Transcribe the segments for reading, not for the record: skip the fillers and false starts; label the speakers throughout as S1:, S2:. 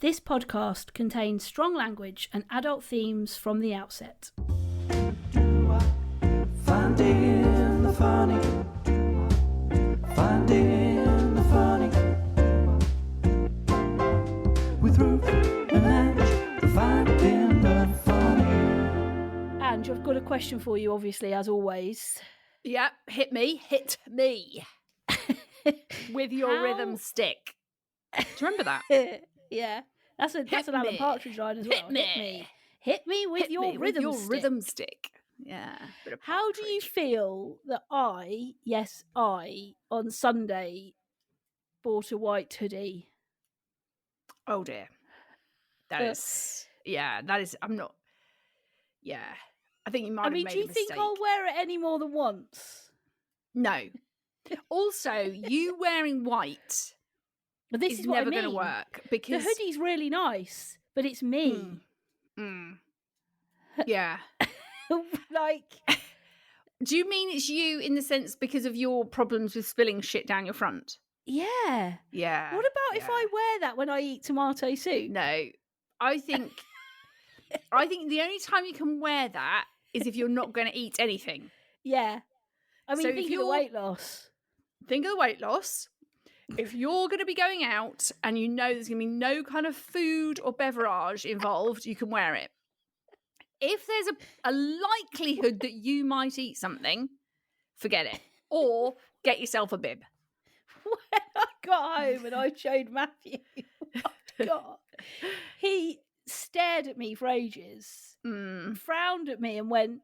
S1: This podcast contains strong language and adult themes from the outset.
S2: Finding the funny. Finding the funny. With Ruth and Ange. Finding the funny.
S1: Ange, I've got a question for you, obviously, as always.
S3: Yep, hit me. With your rhythm stick. Do you remember that?
S1: Yeah. That's an Alan Partridge line as well. Hit me with your rhythm
S3: stick. Yeah.
S1: How do you feel that I, on Sunday, bought a white hoodie?
S3: Oh dear. That is, I'm not, I think you might have made a mistake.
S1: Do you think I'll wear it any more than once?
S3: No. Also, you wearing white
S1: but this is
S3: never going to work because
S1: the hoodie's really nice, but it's me.
S3: Yeah.
S1: Like,
S3: do you mean it's you in the sense because of your problems with spilling shit down your front?
S1: Yeah.
S3: Yeah.
S1: What about if I wear that when I eat tomato soup?
S3: No. I think the only time you can wear that is if you're not going to eat anything.
S1: Yeah. I mean,
S3: so
S1: think of the weight loss.
S3: Think of the weight loss. If you're going to be going out and you know there's going to be no kind of food or beverage involved, you can wear it. If there's a likelihood that you might eat something, forget it. Or get yourself a bib.
S1: When I got home and I showed Matthew, oh God, he stared at me for ages, frowned at me and went,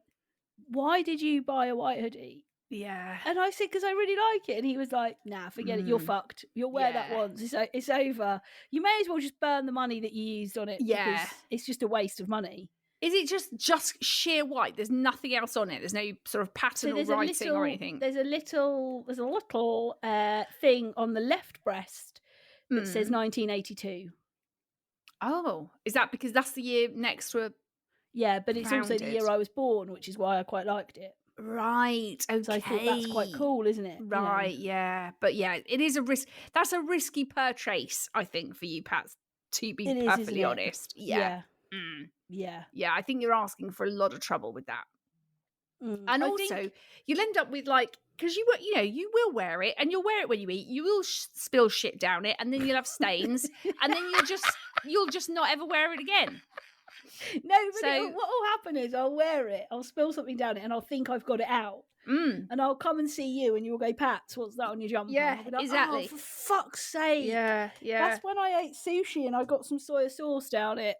S1: "Why did you buy a white hoodie?"
S3: Yeah.
S1: And I said, "Because I really like it." And he was like, "Nah, forget it. You're fucked. You'll wear that once. It's over. You may as well just burn the money that you used on it.
S3: Yeah.
S1: Because it's just a waste of money."
S3: Is it just sheer white? There's nothing else on it. There's no sort of pattern or writing or anything.
S1: There's a little thing on the left breast that says 1982.
S3: Oh, is that because that's the year next to a...
S1: Yeah, but it's also the year I was born, which is why I quite liked it.
S3: Right, okay.
S1: So I thought that's quite cool, isn't it?
S3: Right, yeah. But yeah, it is a risk. That's a risky purchase, I think, for you, Pat, to be perfectly honest. Yeah.
S1: Yeah.
S3: Yeah, I think you're asking for a lot of trouble with that. And also, you'll end up with because you will wear it and you'll wear it when you eat. You will spill shit down it and then you'll have stains and then you'll just not ever wear it again.
S1: No, but what will happen is I'll wear it, I'll spill something down it and I'll think I've got it out. And I'll come and see you and you'll go, "Pats, what's that on your jumper?"
S3: Yeah,
S1: like,
S3: exactly.
S1: "Oh, for fuck's sake."
S3: Yeah.
S1: That's when I ate sushi and I got some soy sauce down it.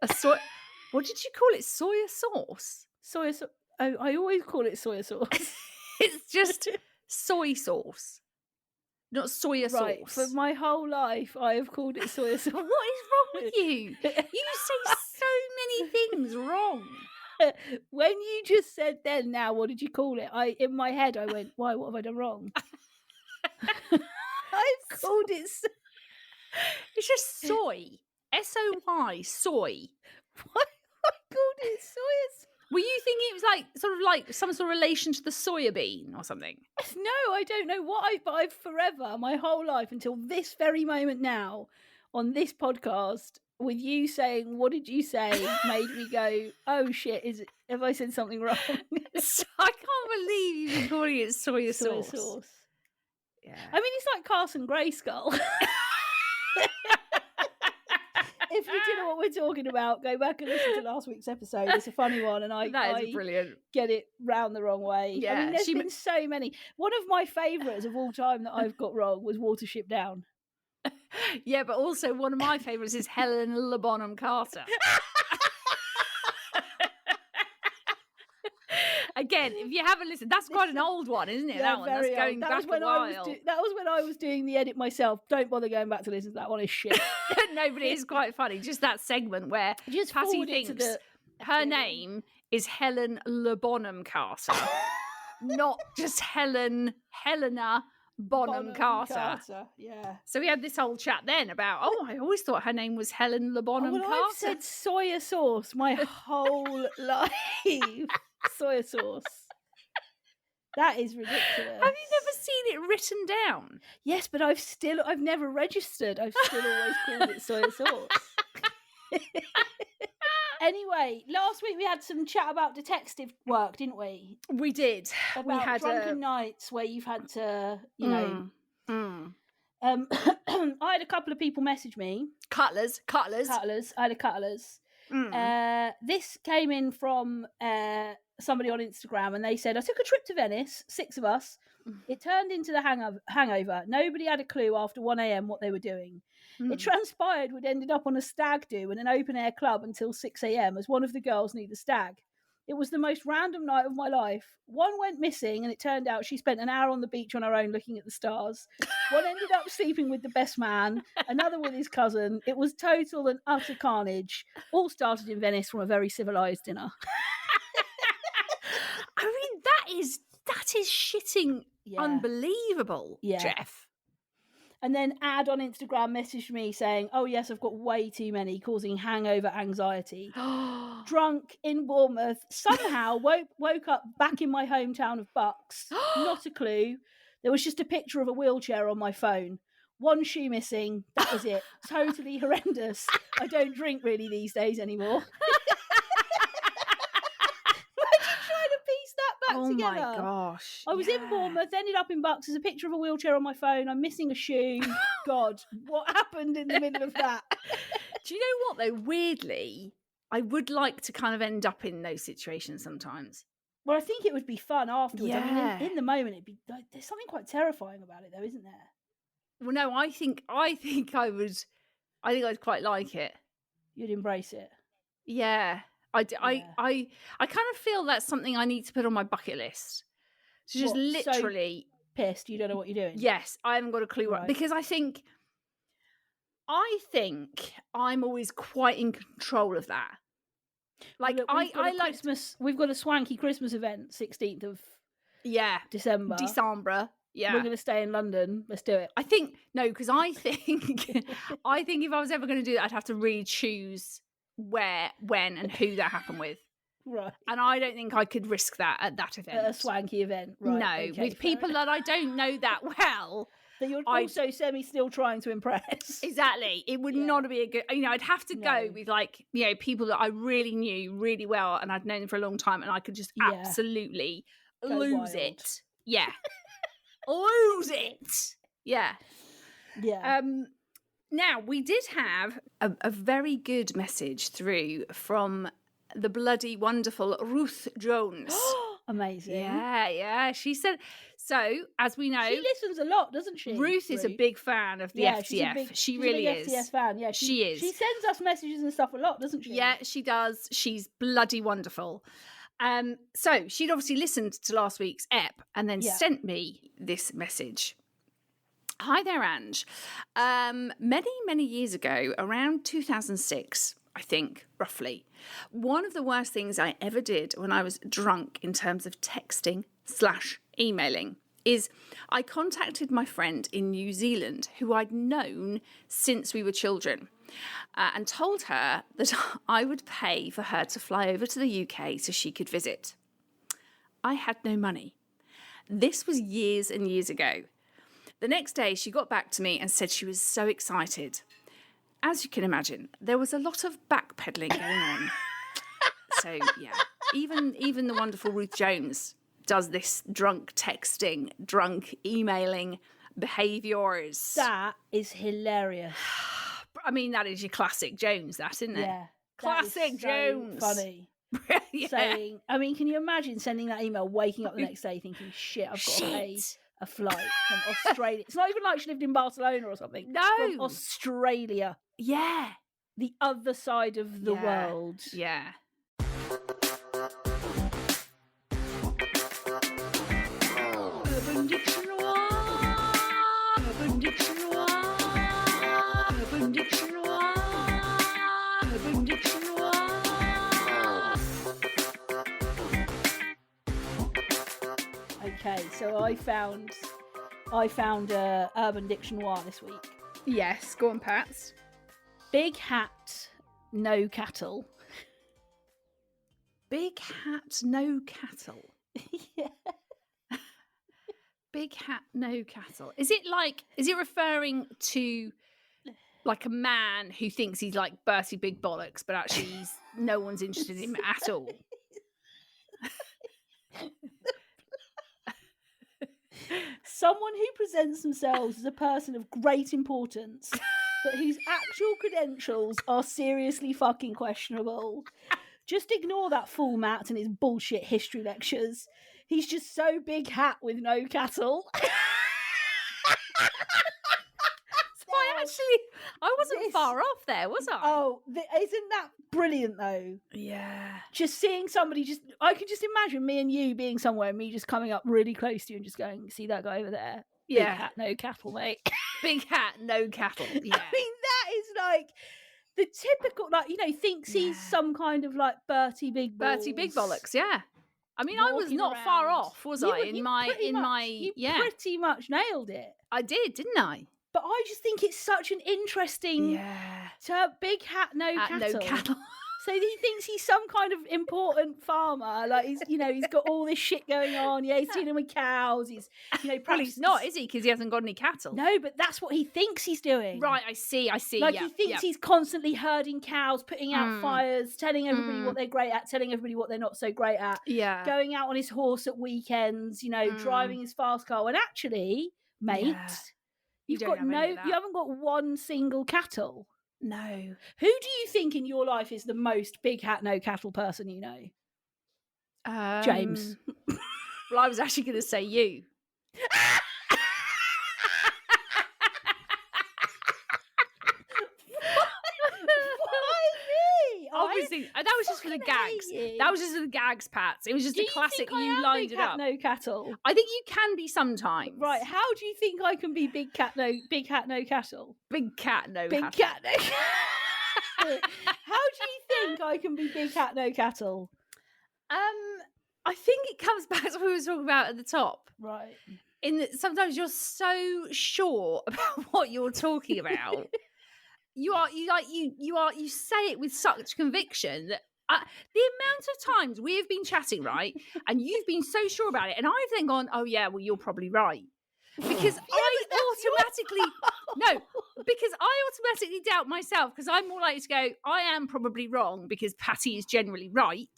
S3: What did you call it? Soya sauce?
S1: Soy sauce. Oh, I always call it soy sauce.
S3: It's just soy sauce, not soya
S1: Right,
S3: sauce.
S1: for my whole life, I have called it soy sauce.
S3: What is wrong with you? You say so many things wrong.
S1: When you just said then, now, what did you call it? In my head, I went, "Why? What have I done wrong?" I've called it.
S3: It's just soy. SOY, soy.
S1: Why have I called it soy sauce?
S3: Were you thinking it was like some sort of relation to the soya bean or something?
S1: No, I don't know what but I've forever, my whole life until this very moment now, on this podcast, with you saying, "What did you say?" made me go, "Oh shit, have I said something wrong?"
S3: I can't believe you've been calling it soya sauce.
S1: Yeah. I mean, it's like Carson Grayskull. If you do know what we're talking about, go back and listen to last week's episode. It's a funny one, and I
S3: brilliant.
S1: Get it round the wrong way.
S3: Yeah,
S1: I mean, there's been so many. One of my favourites of all time that I've got wrong was Watership Down.
S3: Yeah, but also one of my favourites is Helena Bonham Carter. Again, if you haven't listened, that's quite an old one, isn't it?
S1: Yeah,
S3: that one. That's going
S1: old.
S3: back a while.
S1: That was when I was doing the edit myself. Don't bother going back to listen to that one. Is shit.
S3: No, but it is quite funny. Just that segment where Patty thinks her name is Helen Le Bonham Carter, not just Helena Bonham Carter.
S1: Yeah.
S3: So we had this whole chat then about, I always thought her name was Helen Le Bonham Carter.
S1: I've said soya sauce my whole life. Soya sauce. That is ridiculous.
S3: Have you never seen it written down?
S1: Yes, but I've never registered. I've still always called it soya sauce. Anyway, last week we had some chat about detective work, didn't we?
S3: We did.
S1: About
S3: We had
S1: drunken nights where you've had to,
S3: Mm.
S1: I had a couple of people message me.
S3: Cutlers.
S1: I had a Cutlers. This came in from somebody on Instagram, and they said, I took a trip to Venice, 6 of us. It turned into the hangover. Nobody had a clue after 1 a.m. what they were doing. It transpired we'd ended up on a stag do in an open-air club until 6 a.m. as one of the girls knew the stag. It was the most random night of my life. One went missing, and it turned out she spent an hour on the beach on her own looking at the stars. One ended up sleeping with the best man, another with his cousin. It was total and utter carnage. All started in Venice from a very civilised dinner.
S3: I mean, that is shitting unbelievable, Jeff.
S1: And then Ad on Instagram messaged me saying, oh yes, I've got way too many, causing hangover anxiety. Drunk in Bournemouth, somehow woke up back in my hometown of Bucks. Not a clue. There was just a picture of a wheelchair on my phone. One shoe missing. That was it. Totally horrendous. I don't drink really these days anymore.
S3: Oh
S1: together.
S3: My gosh.
S1: I was in Bournemouth, ended up in Bucks. There's a picture of a wheelchair on my phone. I'm missing a shoe. God, what happened in the middle of that?
S3: Do you know what, though? Weirdly, I would like to kind of end up in those situations sometimes.
S1: Well, I think it would be fun afterwards. I mean, in the moment, it'd be like, there's something quite terrifying about it, though, isn't there?
S3: Well, no, I think I would. I think I'd quite like it.
S1: You'd embrace it.
S3: Yeah. I kind of feel that's something I need to put on my bucket list. So just literally
S1: so pissed you don't know what you're doing.
S3: Yes, I haven't got a clue what, because I think I'm always quite in control of that. Like I like
S1: Christmas. We've got a swanky Christmas event, 16th of December. Yeah, we're going to stay in London. Let's do it.
S3: I think because I think if I was ever going to do that, I'd have to really choose where, when, and who that happened with.
S1: Right.
S3: And I don't think I could risk that at that event.
S1: At a swanky event, right?
S3: No, okay, with people that I don't know that well.
S1: That you're also still trying to impress.
S3: Exactly. It would not be a good, I'd have to go with people that I really knew really well and I'd known them for a long time and I could just absolutely lose it. Yeah. Lose it. Yeah.
S1: Yeah.
S3: Now, we did have a very good message through from the bloody wonderful Ruth Jones.
S1: Amazing.
S3: Yeah. She said, so, as we know...
S1: She listens a lot, doesn't she?
S3: Ruth is a big fan of the FTF. She really is.
S1: She's a big FTF fan, yeah.
S3: She is.
S1: She sends us messages and stuff a lot, doesn't she?
S3: Yeah, she does. She's bloody wonderful. So, she'd obviously listened to last week's ep and then sent me this message. Hi there, Ange. Many, many years ago, around 2006, I think, roughly, one of the worst things I ever did when I was drunk in terms of texting/emailing is I contacted my friend in New Zealand who I'd known since we were children and told her that I would pay for her to fly over to the UK so she could visit. I had no money. This was years and years ago. The next day, she got back to me and said she was so excited. As you can imagine, there was a lot of backpedaling going on. So, yeah, even the wonderful Ruth Jones does this drunk texting, drunk emailing behaviours.
S1: That is hilarious.
S3: I mean, that is your classic Jones, that, isn't it?
S1: Yeah.
S3: Classic Jones.
S1: So funny. Saying, I mean, can you imagine sending that email, waking up the next day thinking, shit, I've got to pay a flight from Australia. It's not even like she lived in Barcelona or something.
S3: No.
S1: From Australia.
S3: Yeah.
S1: The other side of the world.
S3: Yeah. Urban Dictionoir. Urban Dictionoir. Urban Dictionoir. Urban Dictionoir.
S1: Okay, so I found Urban Dictionoir this week.
S3: Yes, go on, Pats.
S1: Big hat, no cattle.
S3: Big hat, no cattle.
S1: Yeah.
S3: Big hat, no cattle. Is it referring to like a man who thinks he's like Bertie Big Bollocks, but actually no one's interested in him at all.
S1: Someone who presents themselves as a person of great importance, but whose actual credentials are seriously fucking questionable. Just ignore that fool Matt and his bullshit history lectures. He's just so big hat with no cattle.
S3: I wasn't far off there, was I?
S1: Oh, isn't that brilliant though?
S3: Yeah.
S1: Just seeing somebody I could just imagine me and you being somewhere and me just coming up really close to you and just going, see that guy over there?
S3: Yeah.
S1: Big hat, no cattle, mate.
S3: Big hat, no cattle. Yeah.
S1: I mean, that is like the typical, like, thinks he's some kind of like Bertie Big
S3: Bollocks, yeah. I mean, I was not far off, was I?
S1: You pretty much nailed it.
S3: I did, didn't I?
S1: But I just think it's such an interesting term. Big hat, no cattle. So he thinks he's some kind of important farmer. Like he's got all this shit going on. Yeah, he's dealing with cows. He's,
S3: well, he's not, is he? Because he hasn't got any cattle.
S1: No, but that's what he thinks he's doing.
S3: Right, I see.
S1: Like he thinks he's constantly herding cows, putting out fires, telling everybody what they're great at, telling everybody what they're not so great at.
S3: Yeah.
S1: Going out on his horse at weekends, driving his fast car. When actually, mate, you haven't got one single cattle.
S3: No.
S1: Who do you think in your life is the most big hat, no cattle person you know? James.
S3: Well, I was actually going to say you.
S1: Why me?
S3: Obviously, that was just for the gags. That was just for the gags, Pats. It was just a classic. You lined it up.
S1: No cattle.
S3: I think you can be sometimes.
S1: Right. How do you think I can be big hat, no cattle?
S3: Big cat, no
S1: big
S3: cattle.
S1: Cat, no cattle. How do you think I can be big hat, no cattle?
S3: I think it comes back to what we were talking about at the top.
S1: Right.
S3: In that sometimes you're so sure about what you're talking about. You say it with such conviction that the amount of times we have been chatting, right, and you've been so sure about it, and I've then gone, oh yeah, well you're probably right, because I automatically doubt myself, because I'm more likely to go, I am probably wrong because Patty is generally right,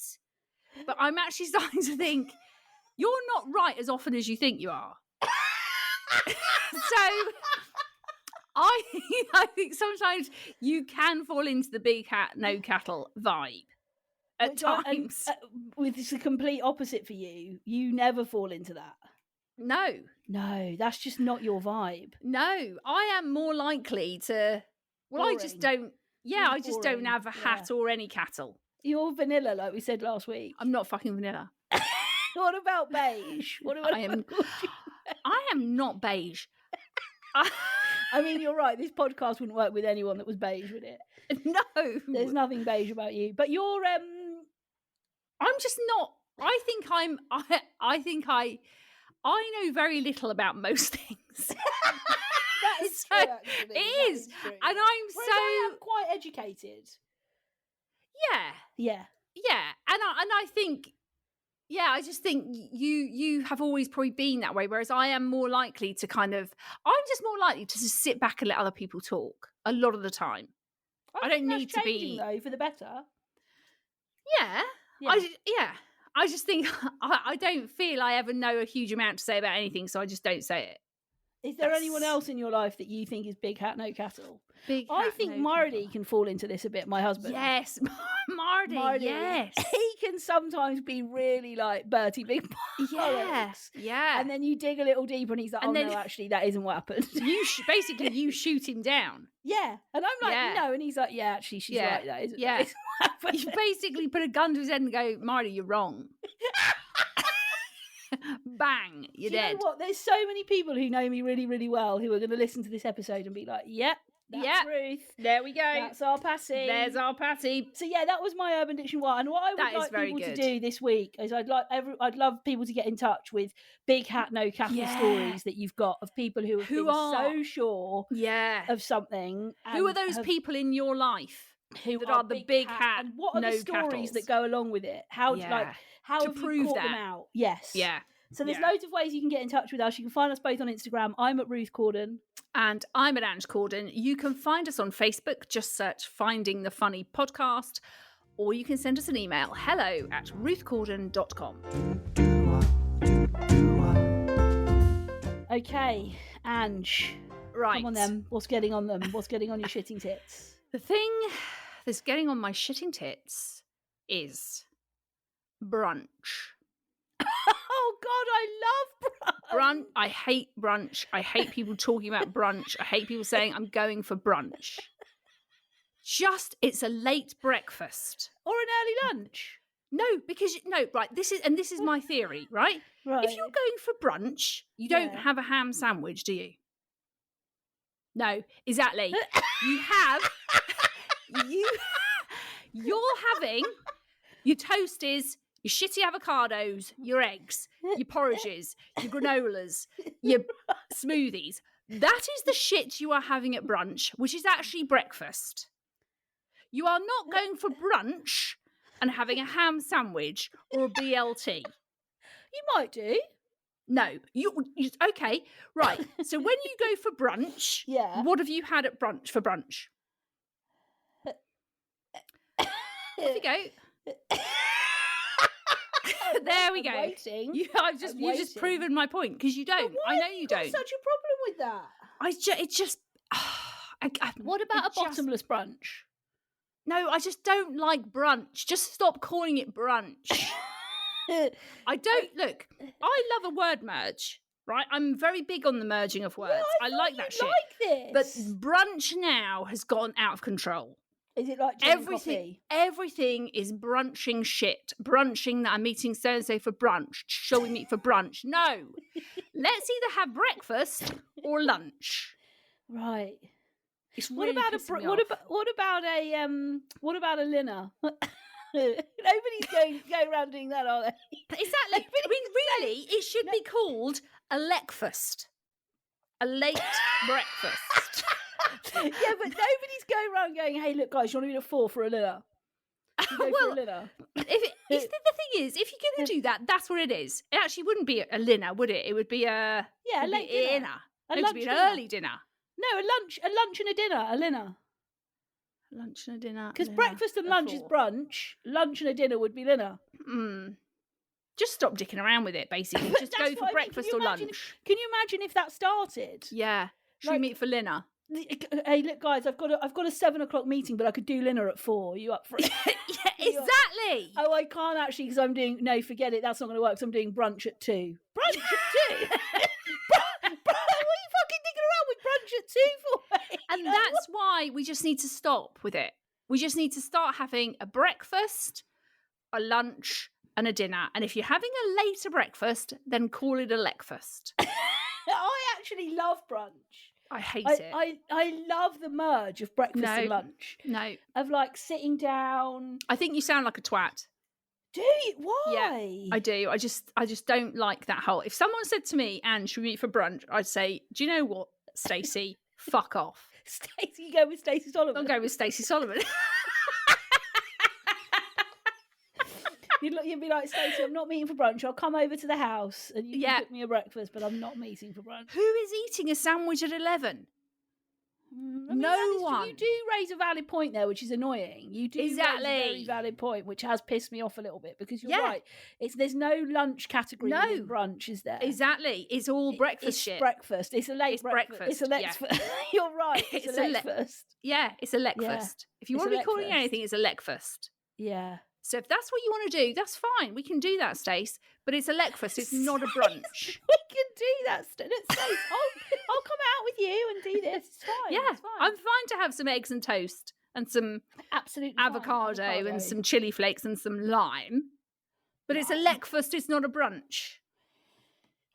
S3: but I'm actually starting to think you're not right as often as you think you are. So I think sometimes you can fall into the big hat, no cattle vibe at times.
S1: With the complete opposite for you. You never fall into that.
S3: No,
S1: that's just not your vibe.
S3: No, I am more likely to. Well,
S1: Boring.
S3: I just don't. Yeah, I just don't have a hat or any cattle.
S1: You're vanilla, like we said last week.
S3: I'm not fucking vanilla.
S1: What about beige?
S3: I am not beige.
S1: I mean, you're right. This podcast wouldn't work with anyone that was beige, would it?
S3: No,
S1: there's nothing beige about you. But you're.
S3: I'm just not. I think I know very little about most things.
S1: That is true. Actually.
S3: It is, and I am
S1: quite educated.
S3: Yeah, and I think. Yeah, I just think you have always probably been that way, whereas I am more likely to I'm just more likely to just sit back and let other people talk a lot of the time. I don't need to be
S1: though for the better.
S3: Yeah. I just think I don't feel I ever know a huge amount to say about anything, so I just don't say it.
S1: Is there anyone else in your life that you think is big hat, no cattle? I think
S3: no
S1: Marty can fall into this a bit, my husband.
S3: Yes, Marty, yes.
S1: He can sometimes be really like Bertie Big Bollocks.
S3: Yeah.
S1: And then you dig a little deeper and he's like, no, actually, that isn't what happened.
S3: Basically, you shoot him down.
S1: Yeah. And I'm like, no. And he's like, yeah, actually, she's right. That isn't what happened.
S3: You basically put a gun to his head and go, Marty, you're wrong. Bang, you're dead.
S1: You know what? There's so many people who know me really, really well who are going to listen to this episode and be like, yep. That's Ruth.
S3: There we go.
S1: That's our Patty.
S3: There's our Patty.
S1: So yeah, that was my Urban Dictionoir. And what I would like people to do this week is I'd love people to get in touch with big hat, no cattle stories that you've got of people who have been so sure of something.
S3: Who are those people in your life that are the big hat,
S1: and what are the stories that go along with it? How to
S3: prove
S1: you caught
S3: that
S1: them out? Yes.
S3: Yeah.
S1: So there's loads of ways you can get in touch with us. You can find us both on Instagram. I'm at Ruth Corden.
S3: And I'm at Ange Corden. You can find us on Facebook. Just search Finding the Funny Podcast. Or you can send us an email, hello@ruthcorden.com.
S1: Okay, Ange.
S3: Right.
S1: Come on then. What's getting on them? What's getting on your shitting tits?
S3: The thing that's getting on my shitting tits is brunch.
S1: Oh God, I love brunch.
S3: I hate brunch. I hate people talking about brunch. I hate people saying I'm going for brunch. It's a late breakfast.
S1: Or an early lunch.
S3: No, right, this is my theory, right?
S1: Right.
S3: If you're going for brunch, you don't have a ham sandwich, do you? No, exactly. You're having your toasties, your shitty avocados, your eggs, your porridges, your granolas, your smoothies. That is the shit you are having at brunch, which is actually breakfast. You are not going for brunch and having a ham sandwich or a BLT.
S1: You might do.
S3: No, you okay, right. So when you go for brunch, what have you had at brunch for brunch? Off you go. There we go.
S1: Waiting.
S3: You've just proven my point because you don't. I know you don't.
S1: Such a problem with that.
S3: What
S1: about a bottomless brunch?
S3: No, I just don't like brunch. Just stop calling it brunch. I don't look. I love a word merge, right? I'm very big on the merging of words. I like that shit.
S1: Like
S3: But
S1: this.
S3: brunch now has gone out of control.
S1: Is it like coffee?
S3: Everything is brunching shit. Brunching that I'm meeting so and so for brunch. Shall we meet for brunch? No. Let's either have breakfast or lunch.
S1: Right.
S3: It's really
S1: what about a dinner? Nobody's going around doing that, are they?
S3: Exactly. I mean, really, it should be called a leckfast. A late breakfast.
S1: Yeah, but nobody's going around going, "Hey, look, guys, you want to meet at 4 for a dinner?" For a dinner.
S3: The thing is, if you're going to do that, that's what it is. It actually wouldn't be a dinner, would it? It would be a
S1: late dinner.
S3: It would be an early dinner.
S1: No, a lunch and a dinner, a dinner.
S3: Lunch and a dinner.
S1: Because breakfast and lunch is brunch. Lunch and a dinner would be dinner.
S3: Just stop dicking around with it, basically. Just go for breakfast or lunch.
S1: Can you imagine if that started?
S3: Yeah. Should we meet for dinner?
S1: Hey, look, guys, I've got a 7 o'clock meeting, but I could do dinner at 4. Are you up for it?
S3: Yeah, exactly.
S1: Oh, I can't actually because I'm doing. No, forget it. That's not going to work. Because I'm doing brunch at 2. Brunch at 2. What are you fucking digging around with brunch at 2 for?
S3: And that's why we just need to stop with it. We just need to start having a breakfast, a lunch, and a dinner. And if you're having a later breakfast, then call it a leckfast.
S1: I actually love brunch.
S3: I hate it.
S1: I love the merge of breakfast and lunch.
S3: No.
S1: Of like sitting down.
S3: I think you sound like a twat.
S1: Do you? Why?
S3: Yeah, I do. I just don't like that whole. If someone said to me, "Anne, should we meet for brunch?" I'd say, "Do you know what, Stacey? Fuck off."
S1: Stacey, you go with Stacey Solomon.
S3: I'll go with Stacey Solomon.
S1: You'd be like, "Stacey, I'm not meeting for brunch. I'll come over to the house and you can cook me a breakfast, but I'm not meeting for brunch."
S3: Who is eating a sandwich at 11? No one.
S1: You do raise a valid point there, which is annoying. You do raise a very valid point, which has pissed me off a little bit because you're right. There's no lunch category in brunch, is there?
S3: Exactly. It's all breakfast shit.
S1: Breakfast. It's a late breakfast. It's a leckfast. You're right. It's a leckfast.
S3: Yeah, it's a leckfast. Yeah. If you want to be calling anything, it's a leckfast.
S1: Yeah.
S3: So if that's what you want to do, that's fine. We can do that, Stace. But it's a leckfast. It's not a brunch.
S1: We can do that, Stace. I'll come out with you and do this. It's fine.
S3: Yeah,
S1: it's fine.
S3: I'm fine to have some eggs and toast and some avocado and some chili flakes and some lime. But it's a leckfast. It's not a brunch.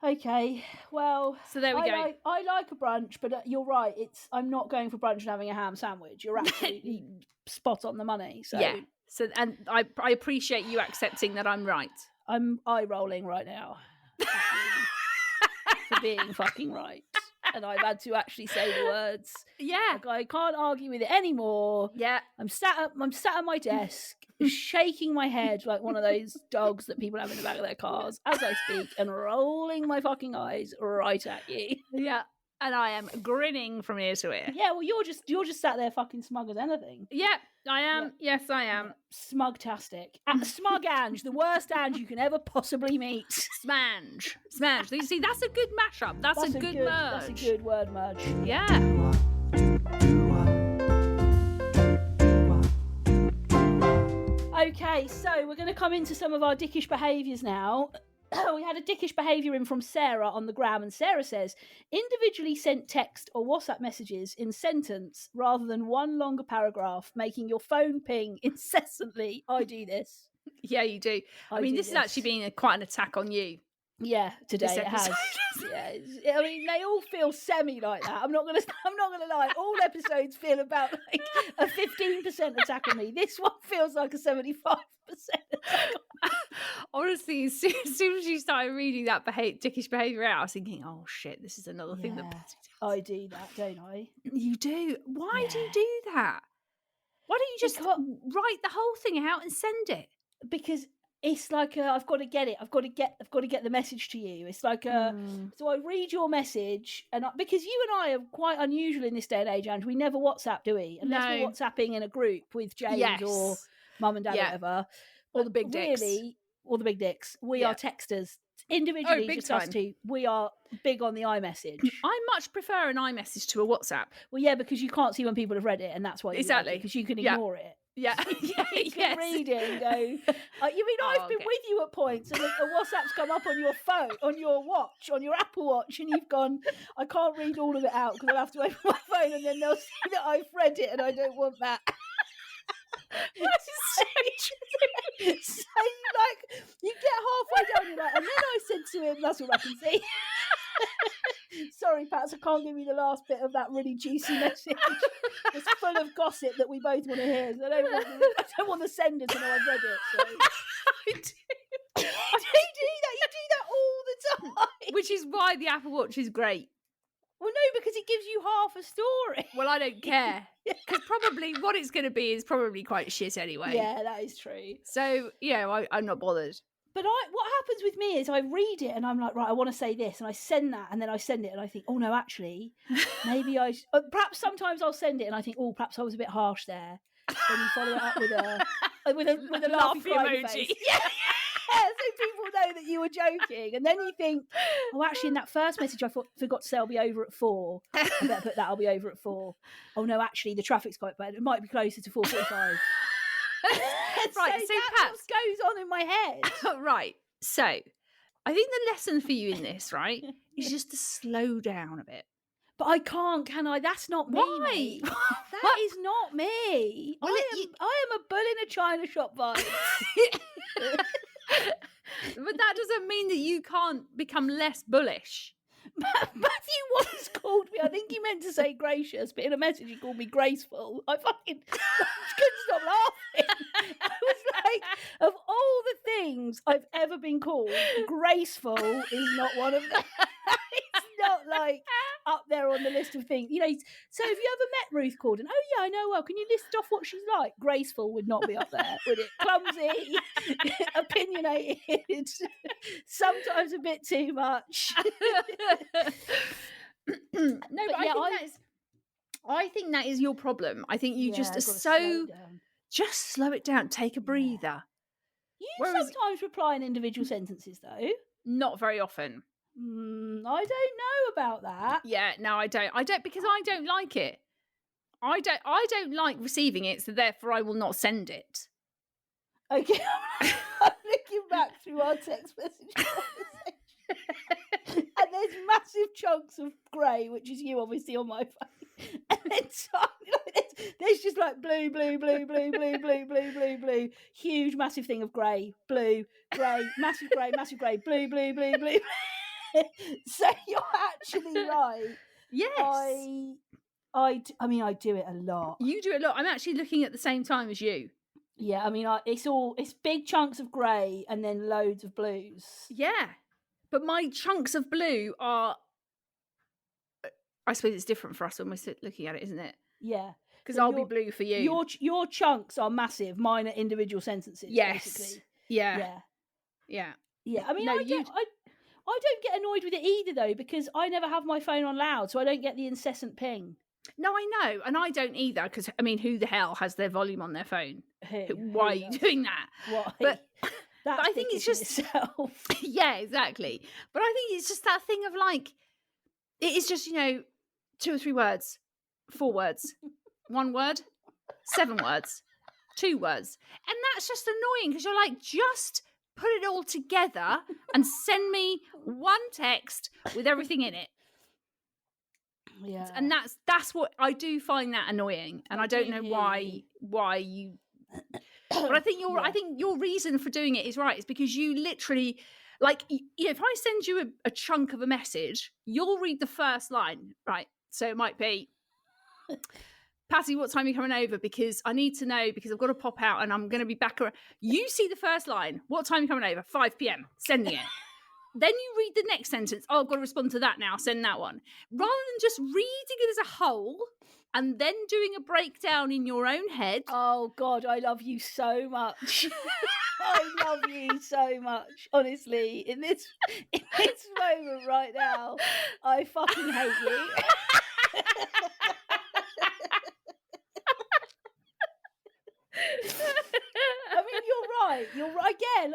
S1: Okay, well,
S3: so there we go.
S1: I like a brunch, but you're right. I'm not going for brunch and having a ham sandwich. You're absolutely spot on the money. So
S3: yeah. So and I appreciate you accepting that I'm right.
S1: I'm eye rolling right now for being fucking right, and I've had to actually say the words.
S3: Yeah,
S1: like, I can't argue with it anymore.
S3: Yeah,
S1: I'm sat at my desk, shaking my head like one of those dogs that people have in the back of their cars as I speak, and rolling my fucking eyes right at you.
S3: Yeah. and I am grinning from ear to ear.
S1: Yeah, well, you're just sat there fucking smug as anything.
S3: Yep, I am.
S1: Yeah.
S3: Yes, I am.
S1: Smug-tastic. Smug Ange, the worst Ange you can ever possibly meet.
S3: Smange. You see, that's a good mashup. That's a good merge.
S1: That's a good word merge.
S3: Yeah.
S1: Okay, so we're going to come into some of our dickish behaviours now. We had a dickish behaviour in from Sarah on the gram, and Sarah says, individually sent text or WhatsApp messages in sentence rather than one longer paragraph, making your phone ping incessantly. I do this.
S3: Yeah, you do. I mean, this has actually been quite an attack on you.
S1: Yeah, today it has. Yeah, I mean, they all feel semi like that. I'm not gonna lie. All episodes feel about like a 15% attack on me. This one feels like a 75% attack.
S3: Honestly, as soon as you started reading that dickish behaviour out, I was thinking, oh shit, this is another thing that does.
S1: I do that, don't I?
S3: You do. Why do you do that? Why don't you just write the whole thing out and send it?
S1: Because it's like I've got to get it. I've got to get the message to you. It's like so I read your message, and because you and I are quite unusual in this day and age, Ange. We never WhatsApp, do we? Unless we're WhatsApping in a group with James or mum and dad or whatever.
S3: Or the big dicks.
S1: Really, or the big dicks. We are texters. Individually, just us two, we are big on the iMessage.
S3: I much prefer an iMessage to a WhatsApp.
S1: Well, yeah, because you can't see when people have read it, and that's why you like it, because you can ignore it.
S3: Yeah,
S1: you can read it and go. You mean I've been with you at points, and a WhatsApp's come up on your phone, on your watch, on your Apple Watch, and you've gone, I can't read all of it out because I'll have to open my phone, and then they'll see that I've read it, and I don't want that. So you get halfway down, you're like, and then I said to him, that's all I can see. Sorry, Pats, I can't give you the last bit of that really juicy message. It's full of gossip that we both want to hear. So I don't want the sender to know I've read it. So.
S3: I do.
S1: You do that. You do that all the time.
S3: Which is why the Apple Watch is great.
S1: Well, no, because it gives you half a story.
S3: Well, I don't care. Because probably what it's going to be is probably quite shit anyway.
S1: Yeah, that is true.
S3: So, I'm not bothered.
S1: But what happens with me is I read it and I'm like, right, I want to say this, and I send that, and then I send it and I think, oh no, actually, maybe perhaps sometimes I'll send it and I think, oh, perhaps I was a bit harsh there. Then you follow it up with a laughy emoji. Face. Yeah, so people know that you were joking, and then you think, oh, actually, in that first message I forgot to say I'll be over at 4. I better put that I'll be over at 4. Oh no, actually, the traffic's quite bad. It might be closer to 4:45.
S3: Right, so
S1: that's what goes on in my head.
S3: Right, so I think the lesson for you in this, right, is just to slow down a bit.
S1: But I can't, can I? That's not me.
S3: Why?
S1: Mate. That is not me.
S3: Well,
S1: I am a bull in a china shop vibe.
S3: But that doesn't mean that you can't become less bullish.
S1: Matthew once called me, I think he meant to say gracious, but in a message he called me graceful. I couldn't stop laughing. I was like, of all the things I've ever been called, graceful is not one of them. It's not like up there on the list of things. So have you ever met Ruth Corden? Oh yeah, I know well. Can you list off what she's like? Graceful would not be up there, would it? Clumsy, opinionated, sometimes a bit too much.
S3: No, but I think that is your problem. I think you just slow it down. Take a breather.
S1: You sometimes reply in individual sentences, though.
S3: Not very often.
S1: I don't know about that.
S3: Yeah, no, I don't because I don't like it. I don't like receiving it, so therefore I will not send it.
S1: Okay, I'm looking back through our text message conversation, and there's massive chunks of grey, which is you obviously on my phone, and then there's just like blue, blue, blue, blue, blue, blue, blue, blue, blue, huge massive thing of grey, blue, grey, massive grey, blue, blue, blue, blue. So you're actually right.
S3: Yes.
S1: I mean, I do it a lot.
S3: You do it a lot. I'm actually looking at the same time as you.
S1: Yeah, I mean, it's big chunks of grey and then loads of blues.
S3: Yeah, but my chunks of blue are, I suppose it's different for us when we're looking at it, isn't it?
S1: Yeah.
S3: Because I'll be blue for you.
S1: Your chunks are massive. Mine are individual sentences.
S3: Yes.
S1: Basically.
S3: Yeah.
S1: I mean, I don't get annoyed with it either, though, because I never have my phone on loud, so I don't get the incessant ping.
S3: No, I know, and I don't either, because, I mean, who the hell has their volume on their phone? Why are you doing that?
S1: Why?
S3: But
S1: That's
S3: I think it's just
S1: itself.
S3: Yeah, exactly. But I think it's just that thing of like, it is just, 2 or 3 words, 4 words, 1 word, 7 words, 2 words. And that's just annoying because you're like, just put it all together and send me one text with everything in it.
S1: Yeah.
S3: And that's what I do find that annoying. And I don't know why you but I think your reason for doing it is right. It's because you literally, like, if I send you a chunk of a message, you'll read the first line, right? So it might be, Patty, what time are you coming over? Because I need to know, because I've got to pop out and I'm going to be back around. You see the first line. What time are you coming over? 5 p.m. Sending it. Then you read the next sentence. Oh, I've got to respond to that now. Send that one. Rather than just reading it as a whole and then doing a breakdown in your own head.
S1: Oh, God, I love you so much. I love you so much. Honestly, in this moment right now, I fucking hate you. I mean, you're right. You're right again.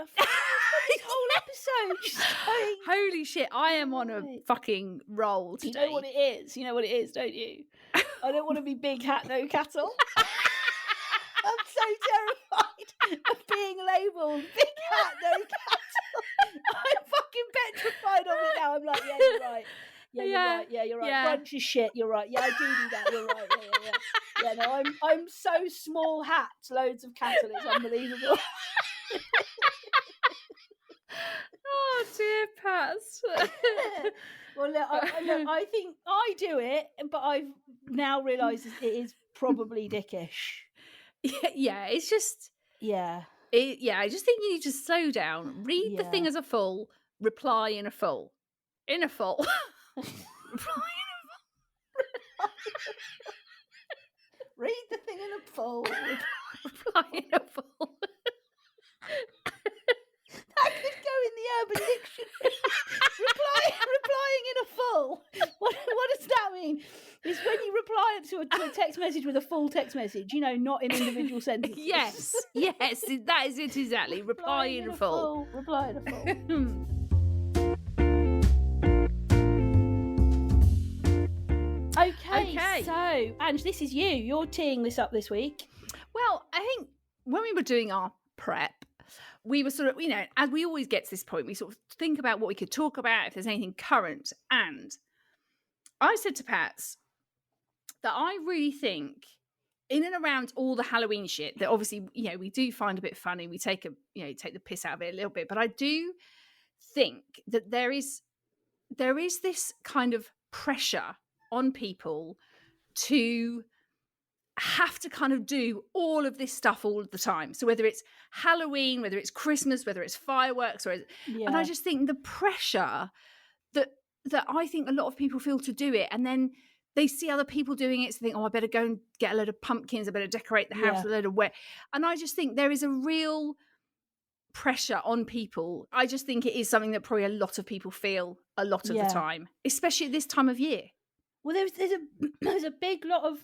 S1: This whole episode. Just going,
S3: holy shit, I am on a fucking roll today.
S1: You know what it is? You know what it is, don't you? I don't want to be big hat, no cattle. I'm so terrified of being labelled big hat, no cattle. I'm fucking petrified of it now. I'm like, yeah, you're right. Yeah, you're right. Yeah, you're right.
S3: Yeah.
S1: Brunch is shit. You're right. Yeah, I do that. You're right. Yeah. Yeah, no, I'm so small hat, loads of cattle. It's unbelievable.
S3: Oh dear, Pats.
S1: Well, look, I think I do it, but I've now realised it is probably dickish.
S3: Yeah, it's just.
S1: Yeah.
S3: I just think you need to slow down. Read the thing as a full. Reply in a full. In a full. Reply in a full.
S1: Read the thing in a full.
S3: Reply in a full.
S1: That could go in the Urban Dictionary. Replying in a full. What does that mean? It's when you reply to a text message with a full text message, not in individual sentences.
S3: Yes, that is it exactly. Reply in a full.
S1: Reply in a full. Okay, so, Ange, this is you. You're teeing this up this week.
S3: Well, I think when we were doing our prep, we were sort of, as we always get to this point, we sort of think about what we could talk about, if there's anything current. And I said to Pats that I really think in and around all the Halloween shit that obviously, we do find a bit funny. We take the piss out of it a little bit. But I do think that there is this kind of pressure on people to have to kind of do all of this stuff all of the time. So whether it's Halloween, whether it's Christmas, whether it's fireworks, and I just think the pressure that I think a lot of people feel to do it, and then they see other people doing it, so they think, oh, I better go and get a load of pumpkins, I better decorate the house with a load of wet. And I just think there is a real pressure on people. I just think it is something that probably a lot of people feel a lot of the time, especially at this time of year.
S1: Well, there's a big lot of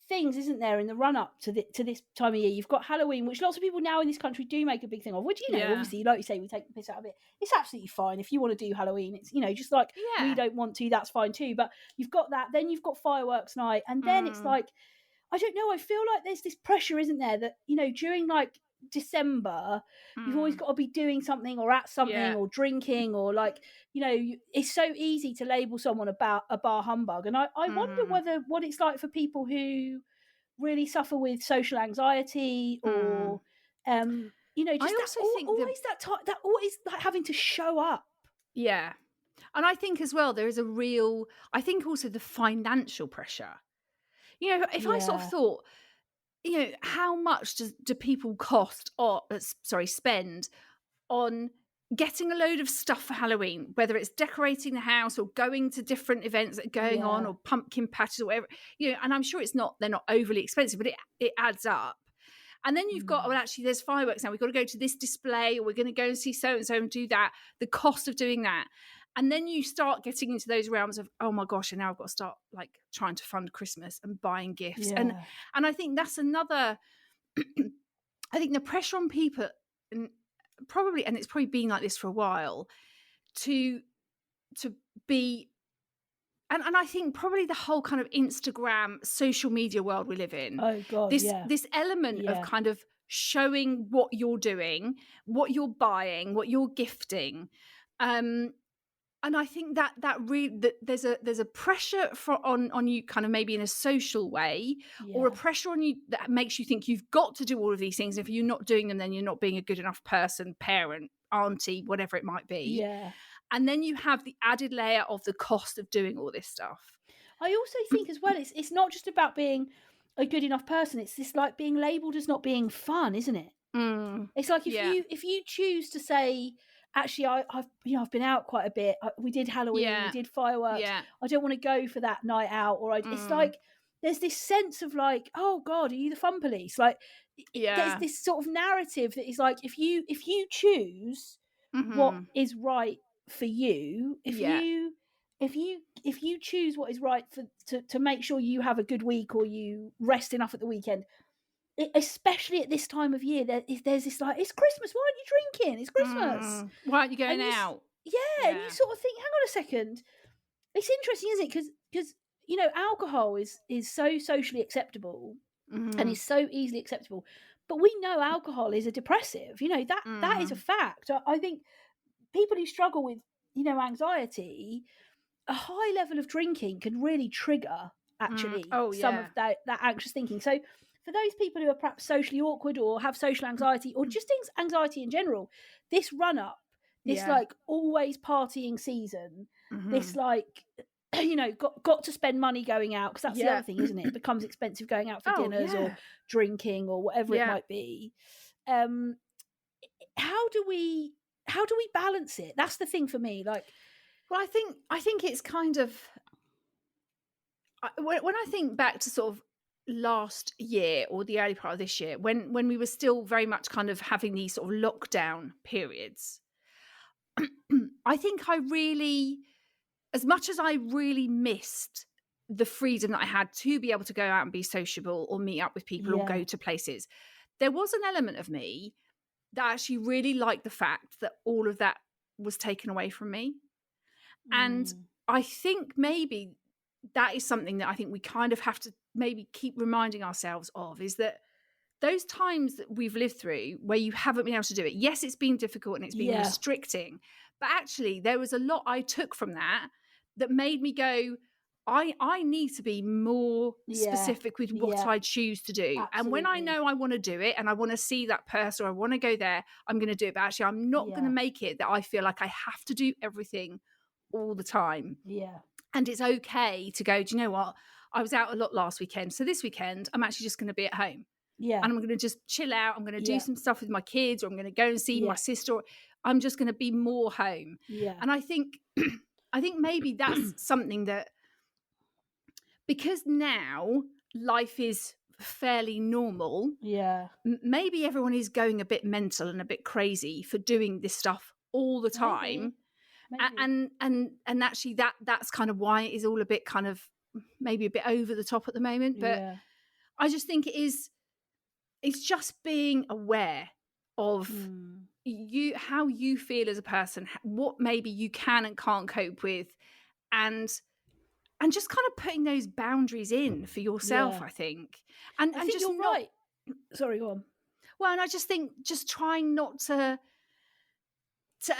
S1: things, isn't there, in the run up to this time of year. You've got Halloween, which lots of people now in this country do make a big thing of, which obviously, like you say, we take the piss out of it. It's absolutely fine if you want to do Halloween. It's just like we don't want to, that's fine too. But you've got that, then you've got fireworks night, and then it's like, I don't know, I feel like there's this pressure, isn't there, that during like December you've always got to be doing something or at something or drinking, or like it's so easy to label someone about a bar humbug. And I wonder what it's like for people who really suffer with social anxiety or just
S3: I also think
S1: that always like having to show up.
S3: And I think as well there is I think also the financial pressure. If I sort of thought, how much do people spend on getting a load of stuff for Halloween, whether it's decorating the house or going to different events that are going on, or pumpkin patches or whatever, and I'm sure they're not overly expensive, but it adds up. And then you've got, well, actually there's fireworks now, we've got to go to this display, or we're going to go and see so-and-so and do that, the cost of doing that. And then you start getting into those realms of, oh my gosh, and now I've got to start like trying to fund Christmas and buying gifts. And I think that's another, I think the pressure on people, and it's probably been like this for a while, to be, and I think probably the whole kind of Instagram social media world we live in.
S1: Oh God,
S3: this element of kind of showing what you're doing, what you're buying, what you're gifting. And I think that there's a pressure on you kind of maybe in a social way, or a pressure on you that makes you think you've got to do all of these things. If you're not doing them, then you're not being a good enough person, parent, auntie, whatever it might be.
S1: Yeah.
S3: And then you have the added layer of the cost of doing all this stuff.
S1: I also think as well, it's not just about being a good enough person. It's this like being labelled as not being fun, isn't it? It's like if you choose to say, actually, I've been out quite a bit. We did Halloween, we did fireworks.
S3: Yeah.
S1: I don't want to go for that night out, it's like there's this sense of like, oh God, are you the fun police? Like, there's this sort of narrative that is like, if you choose what is right for you, if you choose what is right to make sure you have a good week or you rest enough at the weekend. Especially at this time of year, there's this like, it's Christmas, why aren't you drinking? It's Christmas.
S3: Why aren't you going out?
S1: And you sort of think, hang on a second. It's interesting, isn't it? Because you know, alcohol is so socially acceptable and is so easily acceptable. But we know alcohol is a depressive. You know, that is a fact. I think people who struggle with, you know, anxiety, a high level of drinking can really trigger actually some of that anxious thinking. So for those people who are perhaps socially awkward or have social anxiety or just anxiety in general, this run up, this like always partying season, this like, you know, got to spend money going out, because that's the other thing, isn't it? It becomes expensive going out for dinners or drinking or whatever it might be. How do we balance it? That's the thing for me. Like,
S3: well, I think it's kind of, when I think back to sort of last year or the early part of this year, when we were still very much kind of having these sort of lockdown periods, I think I really, as much as I really missed the freedom that I had to be able to go out and be sociable or meet up with people or go to places, there was an element of me that actually really liked the fact that all of that was taken away from me. And I think maybe that is something that I think we kind of have to maybe keep reminding ourselves of, is that those times that we've lived through where you haven't been able to do it, yes, it's been difficult and it's been restricting, but actually there was a lot I took from that made me go, I need to be more specific with what I choose to do. Absolutely. And when I know I want to do it and I want to see that person or I want to go there, I'm going to do it. But actually, I'm not going to make it that I feel like I have to do everything all the time.
S1: Yeah.
S3: And it's okay to go, do you know what? I was out a lot last weekend. So this weekend, I'm actually just going to be at home.
S1: Yeah.
S3: And I'm going to just chill out. I'm going to do some stuff with my kids, or I'm going to go and see my sister. I'm just going to be more home.
S1: Yeah.
S3: And I think maybe that's something that, because now life is fairly normal.
S1: Yeah.
S3: Maybe everyone is going a bit mental and a bit crazy for doing this stuff all the time. Maybe. And actually that's kind of why it is all a bit kind of maybe a bit over the top at the moment. But I just think it's just being aware of how you feel as a person, what maybe you can and can't cope with, and just kind of putting those boundaries in for yourself, I think. And
S1: I think
S3: just
S1: you're right. Sorry, go on.
S3: Well, and I just think just trying not to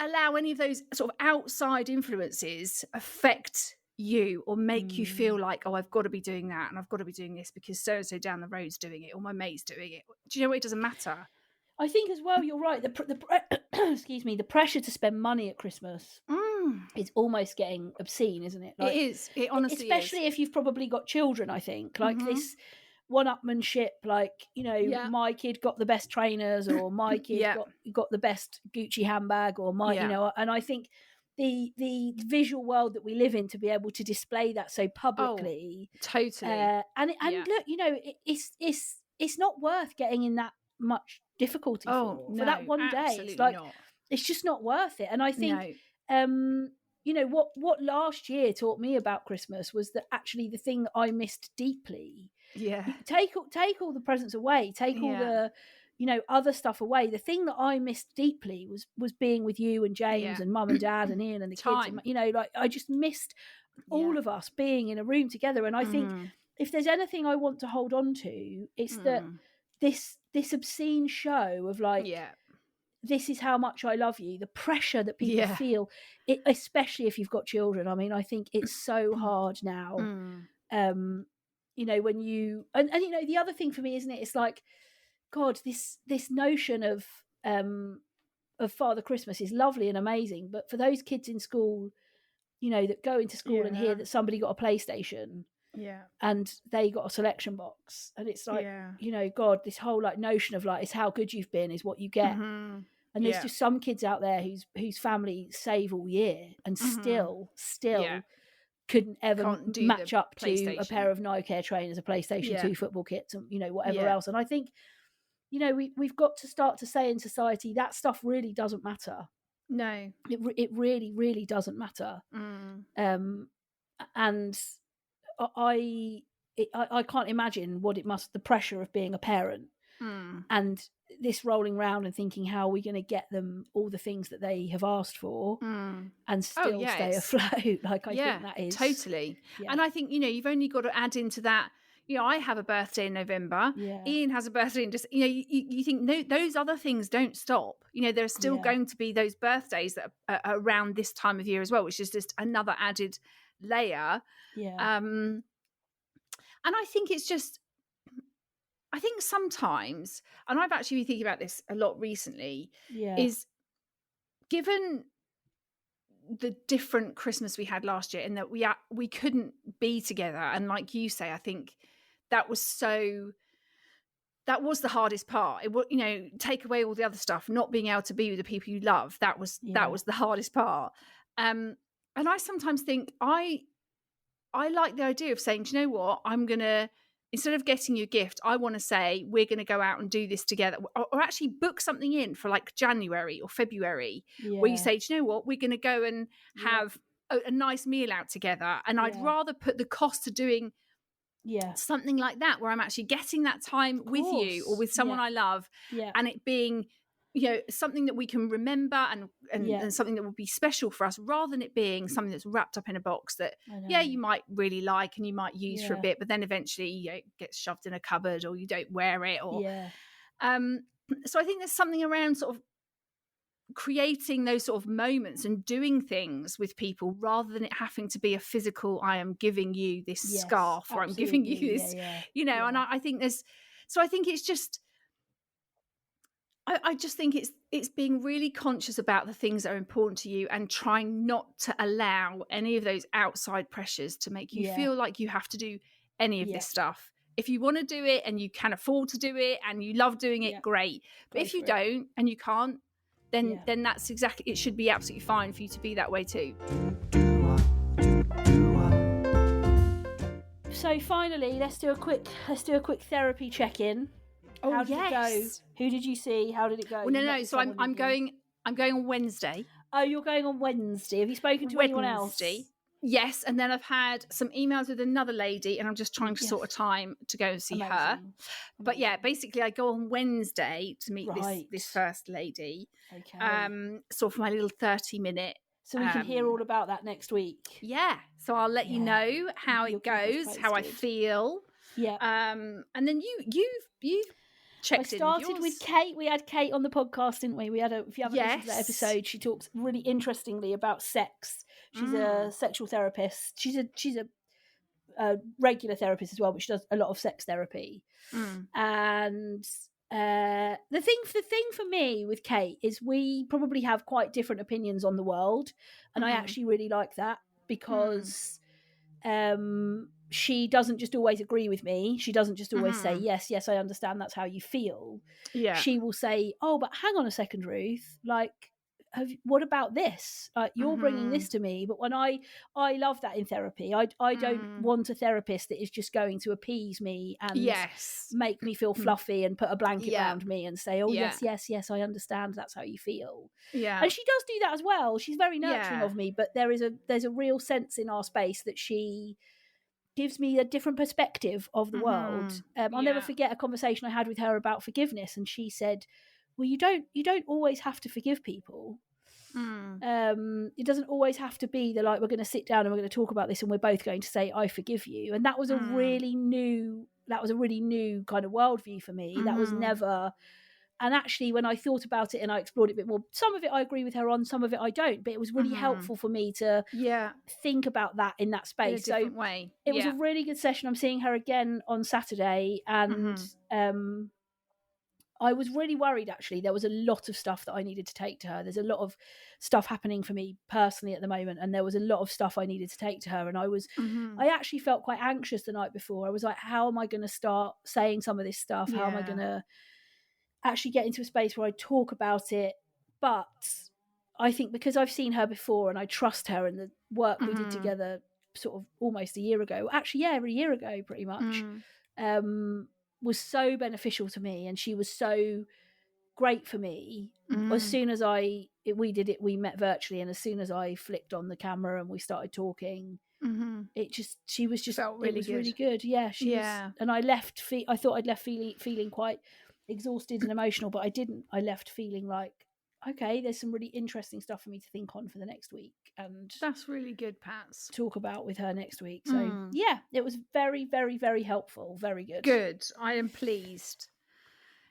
S3: allow any of those sort of outside influences affect you or make you feel like, oh, I've got to be doing that and I've got to be doing this because so-and-so down the road's doing it or my mate's doing it. Do you know what? It doesn't matter.
S1: I think as well, you're right. Excuse me, the pressure to spend money at Christmas is almost getting obscene, isn't it? Like,
S3: it is. It honestly
S1: especially if you've probably got children, I think. Like this one-upmanship, like, you know, my kid got the best trainers, or my kid got the best Gucci handbag, or my, you know, and I think the visual world that we live in, to be able to display that so publicly.
S3: Totally.
S1: And look, you know, it's not worth getting in that much difficulty for that one day. It's like, it's just not worth it. And I think what last year taught me about Christmas was that actually the thing that I missed deeply,
S3: Yeah.
S1: take all the presents away, take all the other stuff away. The thing that I missed deeply was being with you and James and Mum and Dad and Ian and the kids.
S3: Time.
S1: And, like I just missed all of us being in a room together. And I think if there's anything I want to hold on to, it's that this obscene show of like, this is how much I love you, the pressure that people feel, especially if you've got children. I mean, I think it's so hard now. When you and the other thing for me, isn't it? It's like, God, this notion of Father Christmas is lovely and amazing, but for those kids in school, that go into school and hear that somebody got a PlayStation, and they got a selection box, and it's like, God, this whole like notion of like, it's how good you've been is what you get. And there's just some kids out there whose family save all year and still couldn't ever match up to a pair of Nike Air trainers, a PlayStation 2 football kits, and whatever else. And I think we've got to start to say in society that stuff really doesn't matter.
S3: No,
S1: it really, really doesn't matter. And I can't imagine what it must, the pressure of being a parent and this rolling around and thinking, how are we going to get them all the things that they have asked for and still stay afloat? Like, I think that is
S3: totally. And I think, you've only got to add into that, I have a birthday in November. Ian has a birthday in just, you think, no, those other things don't stop. There's still going to be those birthdays that are around this time of year as well, which is just another added layer. And I think it's just, I think sometimes, and I've actually been thinking about this a lot recently, is given the different Christmas we had last year, and that we couldn't be together, and like you say, I think that was the hardest part. It take away all the other stuff, not being able to be with the people you love. That was the hardest part. And I sometimes think I like the idea of saying, do you know what, I'm gonna, instead of getting you a gift, I want to say we're going to go out and do this together, or actually book something in for like January or February, where you say, do you know what, we're going to go and have a nice meal out together. And I'd rather put the cost to doing something like that, where I'm actually getting that time with you or with someone I love, and it being, something that we can remember and something that will be special for us, rather than it being something that's wrapped up in a box that you might really like and you might use for a bit, but then eventually it gets shoved in a cupboard or you don't wear it, or so I think there's something around sort of creating those sort of moments and doing things with people, rather than it having to be a physical, I am giving you this scarf, or I'm giving you this and I think there's, so I think it's just, I just think it's being really conscious about the things that are important to you, and trying not to allow any of those outside pressures to make you feel like you have to do any of this stuff. If you want to do it and you can afford to do it and you love doing it, great. But if you don't and you can't, then that's exactly, it should be absolutely fine for you to be that way too.
S1: So finally, let's do a quick therapy check-in. How did it go? Who did you see? How did it go?
S3: Well, no. So I'm going on Wednesday.
S1: Oh, you're going on Wednesday. Have you spoken to anyone else?
S3: Yes, and then I've had some emails with another lady, and I'm just trying to sort a time to go and see her. But basically I go on Wednesday to meet this first lady. Okay. Sort of my little 30-minute.
S1: So we can hear all about that next week.
S3: Yeah. So I'll let you know how it goes, how I feel. Yeah. And then you've checked in. I started with Kate.
S1: We had Kate on the podcast, didn't we? If you haven't listened to that episode, she talks really interestingly about sex. She's a sexual therapist. She's a regular therapist as well, but she does a lot of sex therapy. And the thing for me with Kate is we probably have quite different opinions on the world, and I actually really like that, because she doesn't just always agree with me. She doesn't just always say, yes, I understand, that's how you feel. Yeah. She will say, oh, but hang on a second, Ruth, like, what about this? Like, you're bringing this to me, but when I love that in therapy. I don't want a therapist that is just going to appease me and make me feel fluffy and put a blanket around me and say, oh yes, I understand, that's how you feel. And she does do that as well. She's very nurturing of me, but there's a real sense in our space that she gives me a different perspective of the world. I'll never forget a conversation I had with her about forgiveness, and she said, well, you don't always have to forgive people. It doesn't always have to be that, like, we're going to sit down and we're going to talk about this and we're both going to say I forgive you. And that was a really new kind of worldview for me. That was never. And actually, when I thought about it and I explored it a bit more, some of it I agree with her on, some of it I don't. But it was really helpful for me to think about that in that space.
S3: In a different way.
S1: It was a really good session. I'm seeing her again on Saturday, and I was really worried, actually. There was a lot of stuff that I needed to take to her. There's a lot of stuff happening for me personally at the moment, and there was a lot of stuff I needed to take to her. And I was, I actually felt quite anxious the night before. I was like, how am I going to start saying some of this stuff? How am I going to actually get into a space where I talk about it? But I think because I've seen her before and I trust her, and the work we did together sort of almost a year ago, actually, a year ago pretty much, was so beneficial to me, and she was so great for me. As soon as we met virtually, and as soon as I flicked on the camera and we started talking, she was just
S3: felt really good.
S1: Really good. Yeah, she was, and I left. I thought I'd left feeling quite exhausted and emotional, but I didn't. I left feeling like, okay, there's some really interesting stuff for me to think on for the next week, and
S3: that's really good, Pats.
S1: Talk about with her next week. So yeah, it was very, very, very helpful. Very good.
S3: Good. I am pleased.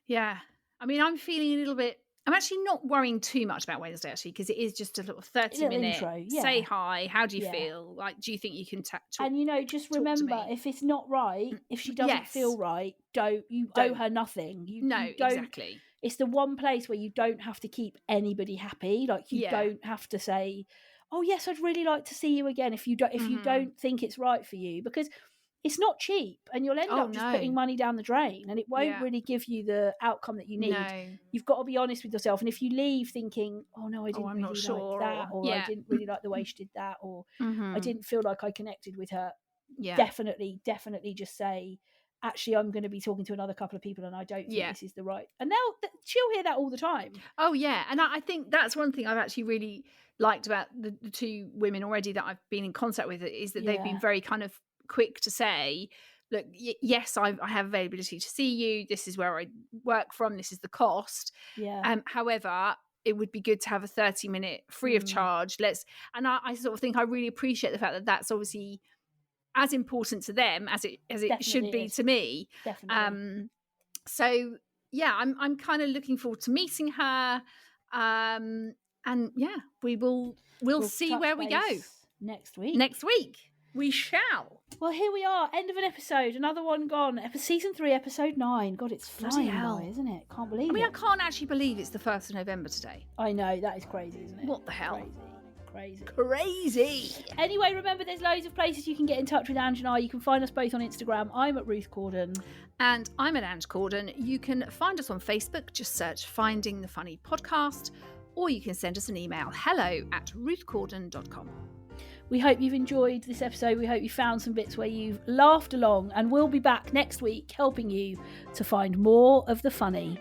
S3: Yeah. I mean, I'm feeling a little bit. I'm actually not worrying too much about Wednesday, actually, because it is just a little 30-minute
S1: intro.
S3: Say hi. How do you feel? Like, do you think you can talk?
S1: And just remember, if it's not right, if she doesn't feel right, don't owe her nothing. You don't,
S3: exactly.
S1: It's the one place where you don't have to keep anybody happy. Like, you don't have to say, oh yes, I'd really like to see you again, if you don't think it's right for you, because it's not cheap, and you'll end up just putting money down the drain, and it won't really give you the outcome that you need. You've got to be honest with yourself, and if you leave thinking, oh no, I didn't really like that, or I didn't really like the way she did that, or I didn't feel like I connected with her, definitely just say, actually, I'm going to be talking to another couple of people, and I don't think this is the right. And she'll hear that all the time. Oh yeah, and I think that's one thing I've actually really liked about the two women already that I've been in contact with, is that they've been very kind of quick to say, look, yes, I have availability to see you. This is where I work from. This is the cost. However, it would be good to have a 30-minute free of charge. And I sort of think I really appreciate the fact that that's obviously as important to them as it should be to me. Definitely. So yeah, I'm kind of looking forward to meeting her. And yeah, we'll see where we go next week. We shall. Well, here we are, end of an episode, another one gone. Season 3, episode 9. God, it's flying by, isn't it? Can't believe it. I mean, I can't actually believe it's the 1st of November today. I know, that is crazy, isn't it? What the hell? Crazy. Anyway, remember, there's loads of places you can get in touch with Ange and I. You can find us both on Instagram. I'm at Ruth Corden. And I'm at Ange Corden. You can find us on Facebook. Just search Finding the Funny Podcast. Or you can send us an email, hello@ruthcorden.com. We hope you've enjoyed this episode. We hope you found some bits where you've laughed along, and we'll be back next week helping you to find more of the funny.